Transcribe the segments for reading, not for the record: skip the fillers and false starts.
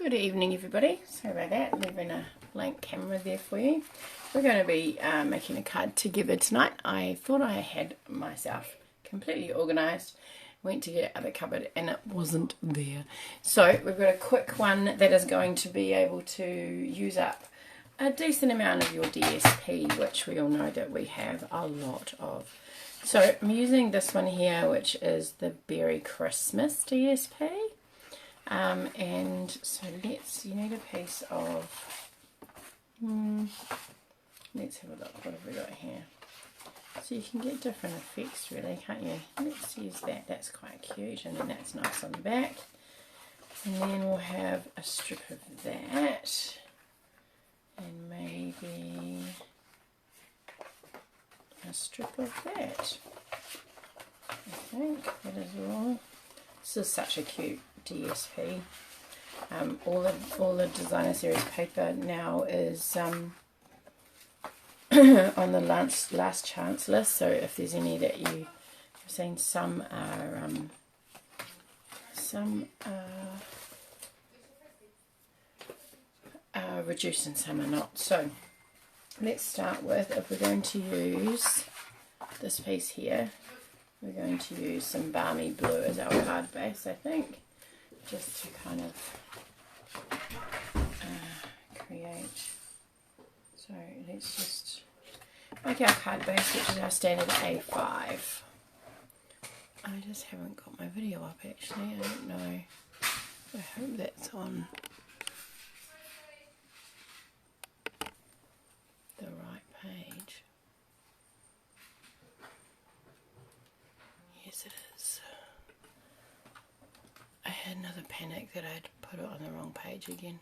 Good evening everybody, sorry about that, leaving a blank camera there for you. We're going to be making a card together tonight. I thought I had myself completely organised, went to get other cupboard and it wasn't there. So we've got a quick one that is going to be able to use up a decent amount of your DSP, which we all know that we have a lot of. So I'm using this one here, which is the Berry Christmas DSP. And so you need a piece of, let's have a look, what have we got here? So you can get different effects really, can't you? Let's use that, that's quite cute, and then that's nice on the back. And then we'll have a strip of that, and maybe a strip of that. I think that is all. This is such a cute DSP. All the designer series paper now is on the last chance list, so if there's any that you have seen, some are reduced and some are not. So let's start with, if we're going to use this piece here, we're going to use some Balmy blue as our card base, I think, just to kind of create. So let's just make our card base, which is our standard A5. I just haven't got my video up actually, I don't know. I hope that's on the right page. Yes, it is. I had another panic that I'd put it on the wrong page again.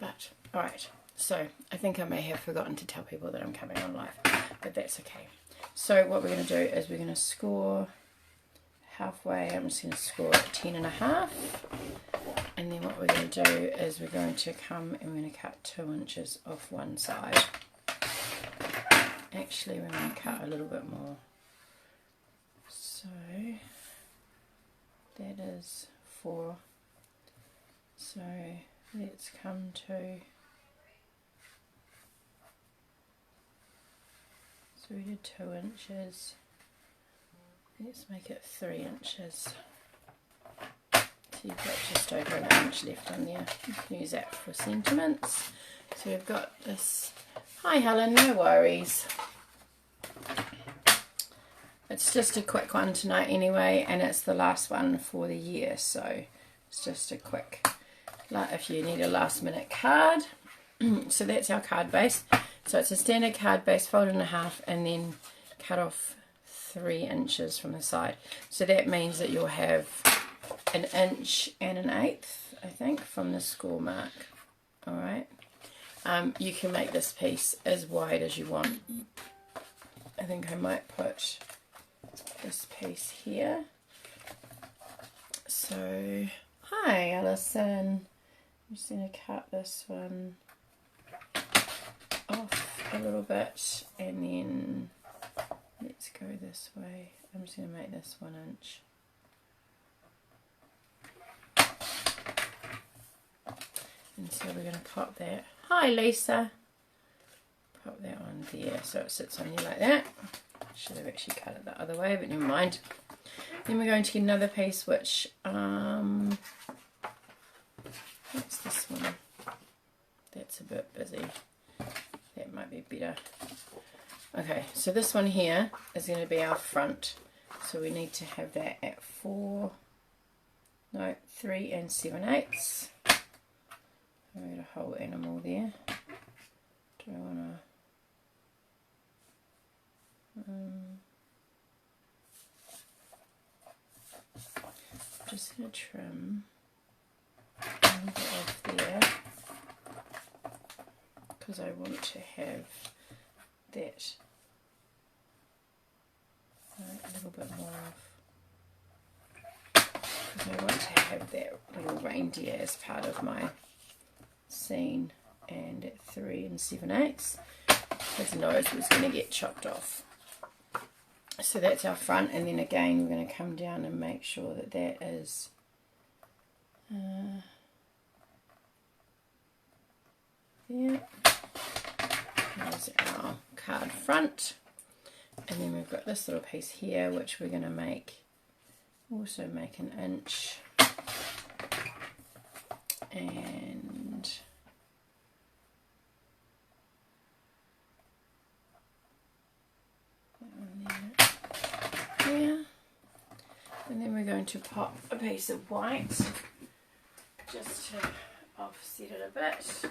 But, alright, so I think I may have forgotten to tell people that I'm coming on live, but that's okay. So what we're going to do is we're going to score halfway. I'm just going to score at 10.5, and then what we're going to do is we're going to come and we're going to cut 2 inches off one side. Actually, we're going to cut a little bit more. So that is 4. So let's come to, so we did 2 inches. Let's make it 3 inches. So you've got just over an inch left on there. You can use that for sentiments. So we've got this. Hi Helen, no worries. It's just a quick one tonight anyway, and it's the last one for the year, so it's just a quick, like if you need a last minute card. So that's our card base. So it's a standard card base, folded in half and then cut off 3 inches from the side. So that means that you'll have 1 inch and 1/8, I think, from the score mark. Alright. You can make this piece as wide as you want. I think I might put this piece here. So, hi Alison. I'm just going to cut this one off a little bit, and then let's go this way. I'm just going to make this 1 inch. And so we're going to pop that. Hi Lisa. Pop that one there so it sits on you like that. Should have actually cut it the other way, but never mind. Then we're going to get another piece, which what's this one? That's a bit busy. That might be better. Okay, so this one here is going to be our front. So we need to have that at 3 7/8. I made a whole animal there. Do I want to? Just going to trim a little bit off there because I want to have that a little bit more off, because I want to have that little reindeer as part of my scene, and at 3 7/8 his nose was going to get chopped off. So that's our front, and then again we're going to come down and make sure that that is There. There's our card front. And then we've got this little piece here, which we're going to also make an inch. And there. And then we're going to pop a piece of white just to offset it a bit.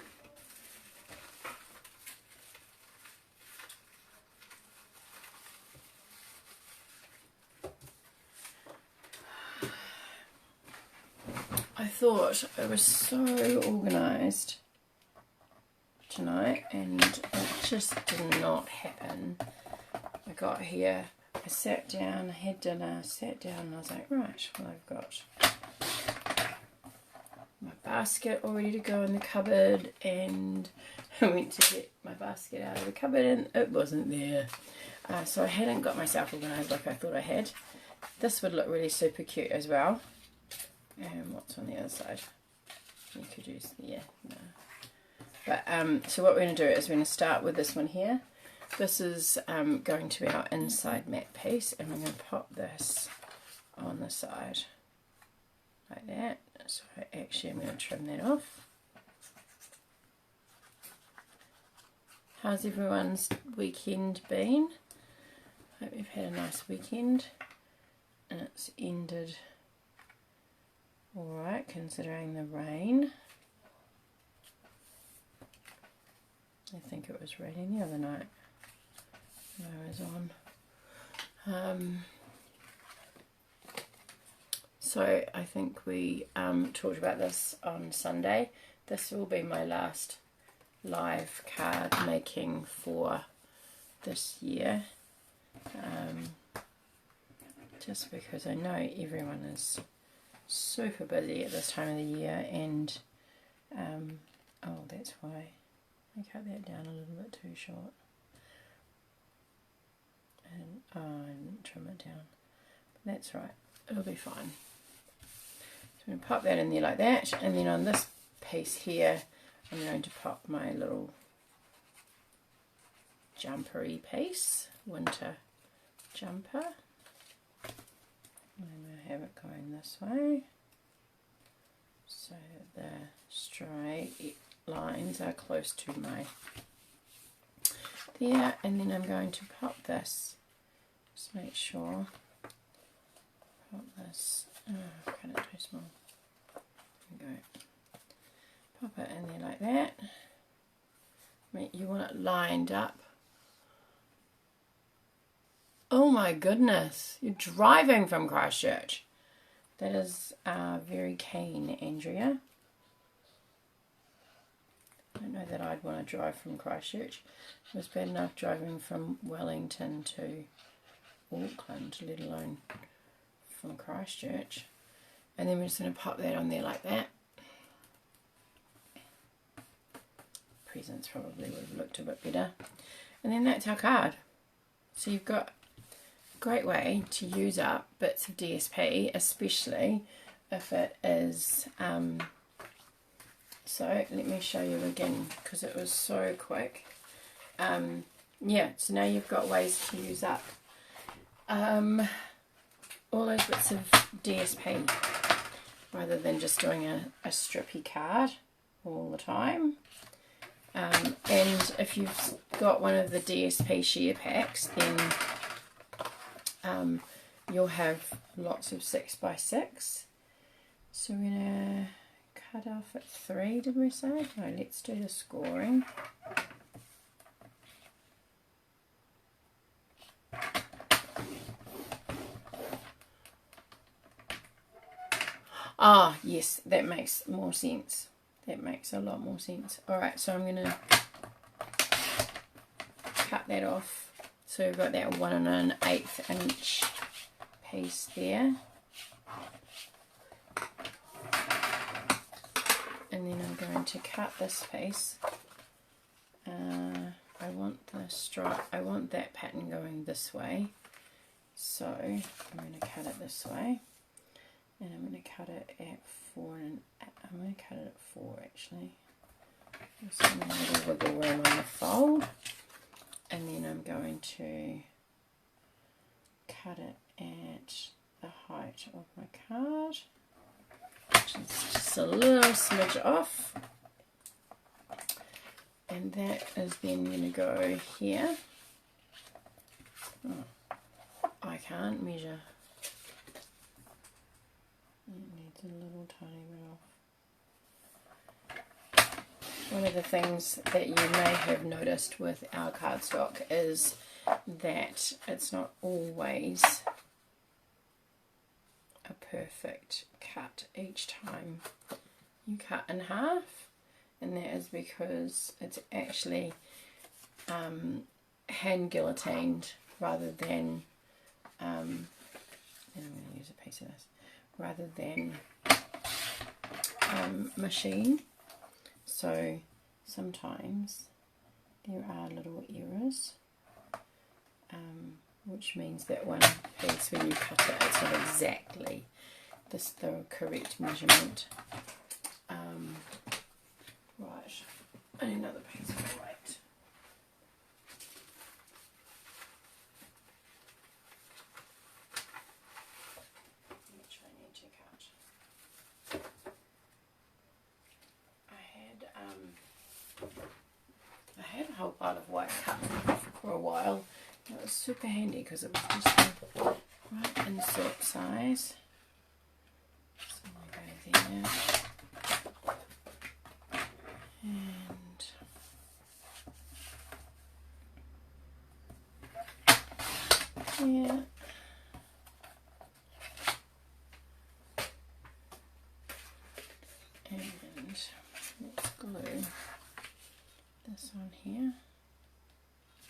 I thought it was so organised tonight and it just did not happen. I got here, I sat down, I had dinner, sat down and I was like, right, well I've got my basket all ready to go in the cupboard, and I went to get my basket out of the cupboard and it wasn't there. So I hadn't got myself organised like I thought I had. This would look really super cute as well. And what's on the other side? You could use, yeah, no. But so what we're going to do is we're going to start with this one here. This is going to be our inside mat piece, and we're going to pop this on the side like that. So actually I'm going to trim that off. How's everyone's weekend been? Hope you've had a nice weekend and it's ended alright considering the rain. I think it was raining the other night when I was on. So I think we talked about this on Sunday. This will be my last live card making for this year. Just because I know everyone is super busy at this time of the year, and oh, that's why I cut that down a little bit too short, and I didn't trim it down, but that's right, it'll be fine. So I'm going to pop that in there like that, and then on this piece here I'm going to pop my little jumpery piece, winter jumper. I'm going to have it going this way so that the straight lines are close to my there, and then I'm going to pop this, just make sure, pop this, oh, cut it too small, there we go, pop it in there like that. You want it lined up. Oh my goodness, you're driving from Christchurch. That is very keen, Andrea. I don't know that I'd want to drive from Christchurch. It was bad enough driving from Wellington to Auckland, let alone from Christchurch. And then we're just going to pop that on there like that. Presents probably would have looked a bit better. And then that's our card. So you've got great way to use up bits of DSP, especially if it is so let me show you again because it was so quick. Yeah, so now you've got ways to use up all those bits of DSP rather than just doing a strippy card all the time. And if you've got one of the DSP share packs, then you'll have lots of 6x6. So we're going to cut off at 3, did we say? No, let's do the scoring. Ah, yes, that makes more sense. That makes a lot more sense. Alright, so I'm going to cut that off. So we've got that 1 1/8 inch piece there. And then I'm going to cut this piece. I want the stripe, I want that pattern going this way. So I'm going to cut it this way. and I'm going to cut it at 4, and I'm going to cut it at 4 actually. Just a little wiggle room on the fold, and then I'm going to cut it at the height of my card, which is just a little smidge off, and that is then going to go here. Oh, I can't measure. It needs a little tiny bit off. One of the things that you may have noticed with our cardstock is that it's not always a perfect cut each time you cut in half, and that is because it's actually hand guillotined rather than and I'm going to use a piece of this rather than machine. So sometimes there are little errors, which means that one piece, when you cut it, it's not exactly the correct measurement. Right, I need another piece of white. Which I need to cut. I had a whole pile of white cut for a while. It was super handy because it was just the right insert size. So I'm going to go there. And yeah. And let's glue this on here.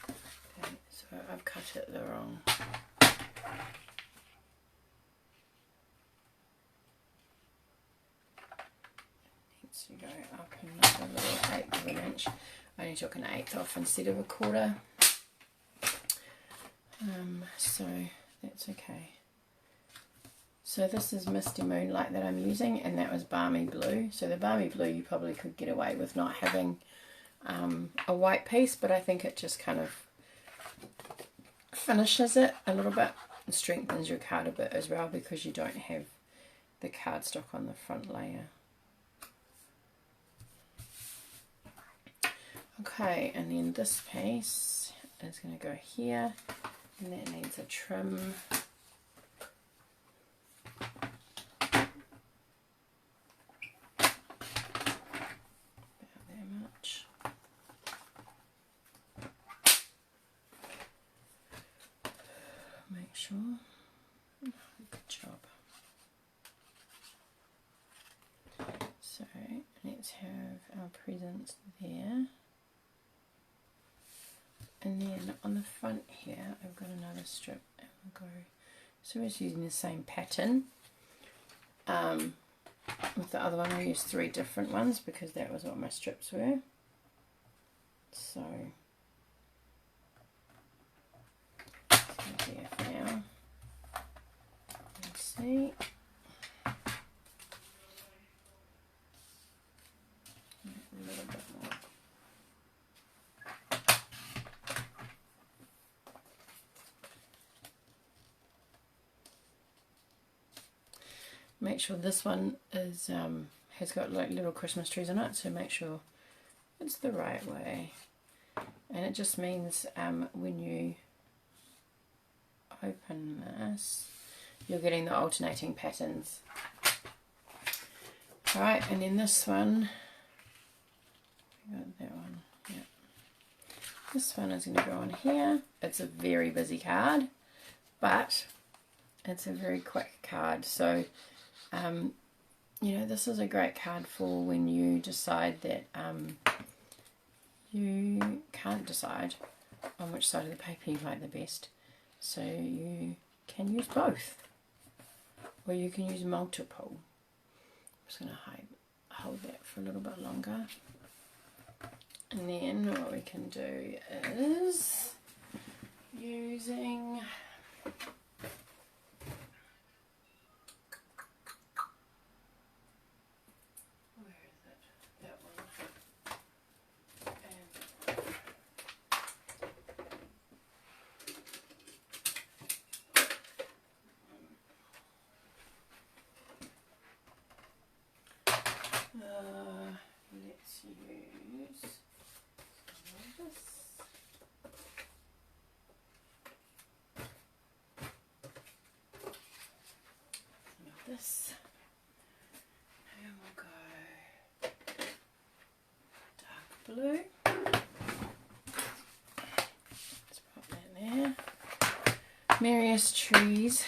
Okay, so I've cut it the wrong. Needs to go up another little 1/8 of an inch. I only took an 1/8 off instead of a 1/4. So that's okay. So this is Misty Moonlight that I'm using, and that was Balmy Blue. So the Balmy Blue you probably could get away with not having a white piece, but I think it just kind of finishes it a little bit and strengthens your card a bit as well, because you don't have the cardstock on the front layer. Okay, and then this piece is going to go here, and that needs a trim. Make sure. Good job. So let's have our presents there. And then on the front here, I've got another strip. And we'll go. So we're just using the same pattern. With the other one, we used 3 different ones because that was what my strips were. So. There for now. Let's see. A little bit more. Make sure this one is has got like little Christmas trees on it, so make sure it's the right way. And it just means when you open this, you're getting the alternating patterns. Alright, and then this one, I got that one, yeah. This one is going to go on here. It's a very busy card, but it's a very quick card. So, you know, this is a great card for when you decide that you can't decide on which side of the paper you like the best. So you can use both, or you can use multiple. I'm just going to hold that for a little bit longer. And then what we can do is using let's use this. This, and we'll go dark blue. Let's put that there. Various trees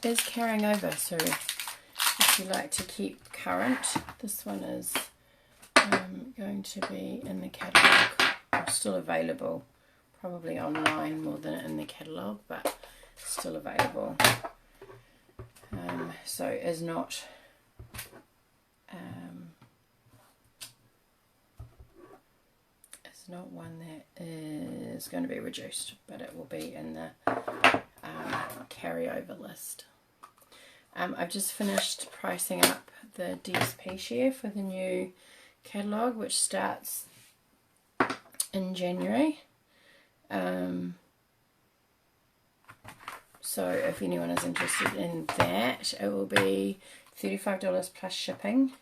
is carrying over, so if you like to keep current, this one is going to be in the catalogue, or still available, probably online more than in the catalogue, but still available. So is not one that is going to be reduced, but it will be in the carryover list. I've just finished pricing up the DSP share for the new catalogue, which starts in January. So if anyone is interested in that, it will be $35 plus shipping,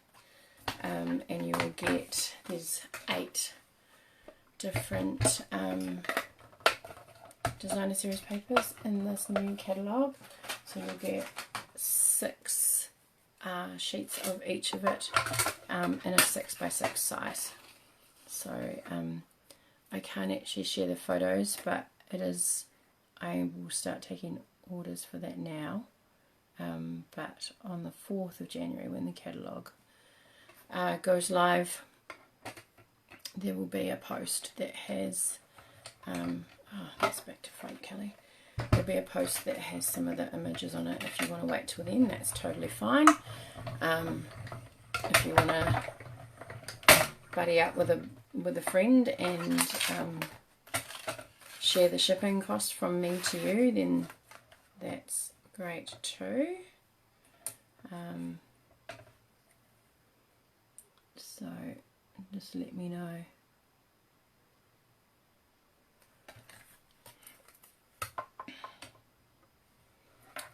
and you will get, there's 8 different designer series papers in this new catalogue, so you'll get 6 sheets of each of it in a 6x6 size. So I can't actually share the photos, but it is, I will start taking orders for that now, but on the 4th of January, when the catalogue goes live, there will be a post that has that's back to front, Kelley. There'll be a post that has some of the images on it. If you want to wait till then, that's totally fine. If you want to buddy up with a friend and share the shipping cost from me to you, then that's great too. So just let me know.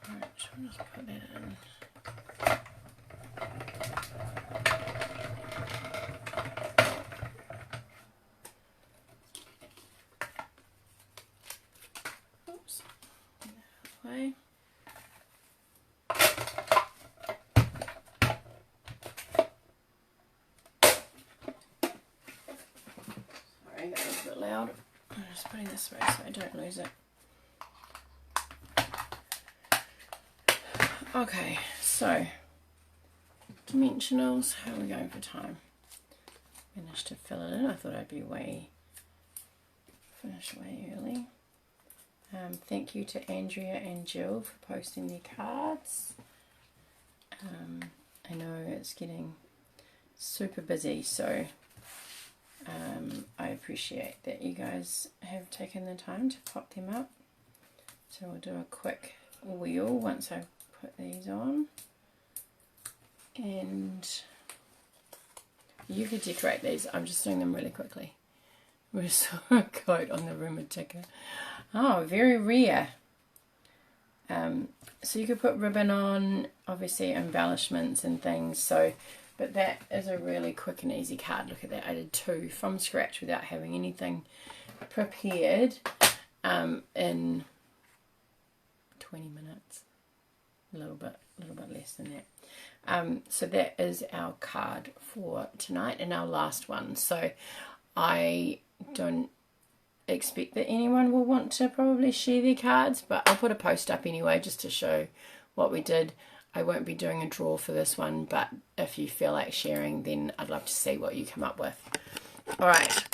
Right, so I'll just put that in. Oops. That way. Sorry, that was a bit loud. I'm just putting this away so I don't lose it. Okay, so dimensionals, how are we going for time? Managed to fill it in. I thought I'd be finished way early. Thank you to Andrea and Jill for posting their cards. I know it's getting super busy, so I appreciate that you guys have taken the time to pop them up. So we'll do a quick wheel once I put these on, and you could decorate these. I'm just doing them really quickly. We saw a quote on the rumor ticker. Oh, very rare. So you could put ribbon on, obviously embellishments and things. So, but that is a really quick and easy card. Look at that. I did 2 from scratch without having anything prepared in 20 minutes. A little bit less than that. So that is our card for tonight and our last one. So I don't expect that anyone will want to probably share their cards, but I'll put a post up anyway just to show what we did. I won't be doing a draw for this one, but if you feel like sharing, then I'd love to see what you come up with. Alright,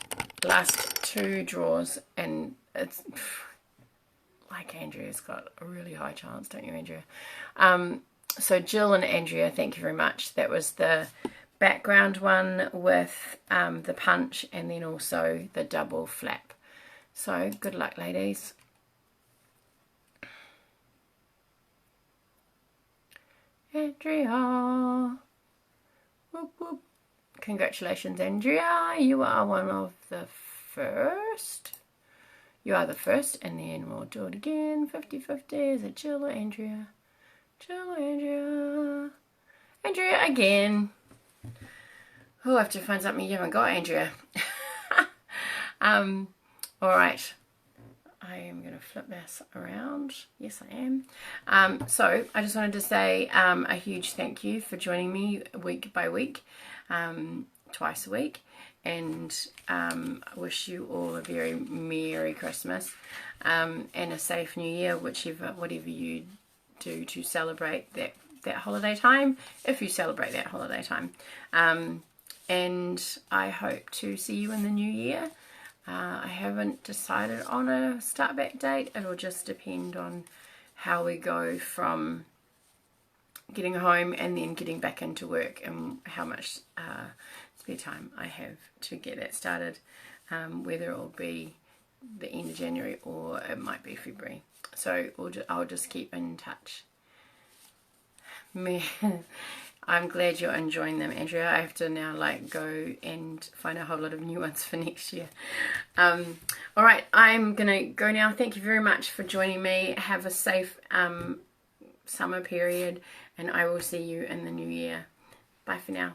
last 2 draws, and it's like Andrea's got a really high chance, don't you, Andrea? So Jill and Andrea, thank you very much. That was the background one with the punch, and then also the double flap. So good luck, ladies. Andrea. Whoop, whoop. Congratulations, Andrea. You are one of the first. You are the first, and then we'll do it again. 50-50. Is it Jill or Andrea? Jill or Andrea? Andrea again. Oh, I have to find something you haven't got, Andrea. All right. I am going to flip this around. Yes, I am. So I just wanted to say a huge thank you for joining me week by week, twice a week, and I wish you all a very Merry Christmas and a safe New Year, whatever you do to celebrate that holiday time, if you celebrate that holiday time. And I hope to see you in the new year. I haven't decided on a start back date. It'll just depend on how we go from getting home and then getting back into work, and how much spare time I have to get it started, whether it will be the end of January or it might be February. So I'll just keep in touch. I'm glad you're enjoying them, Andrea. I have to now go and find a whole lot of new ones for next year. Alright, I'm gonna go now. Thank you very much for joining me. Have a safe summer period, and I will see you in the new year. Bye for now.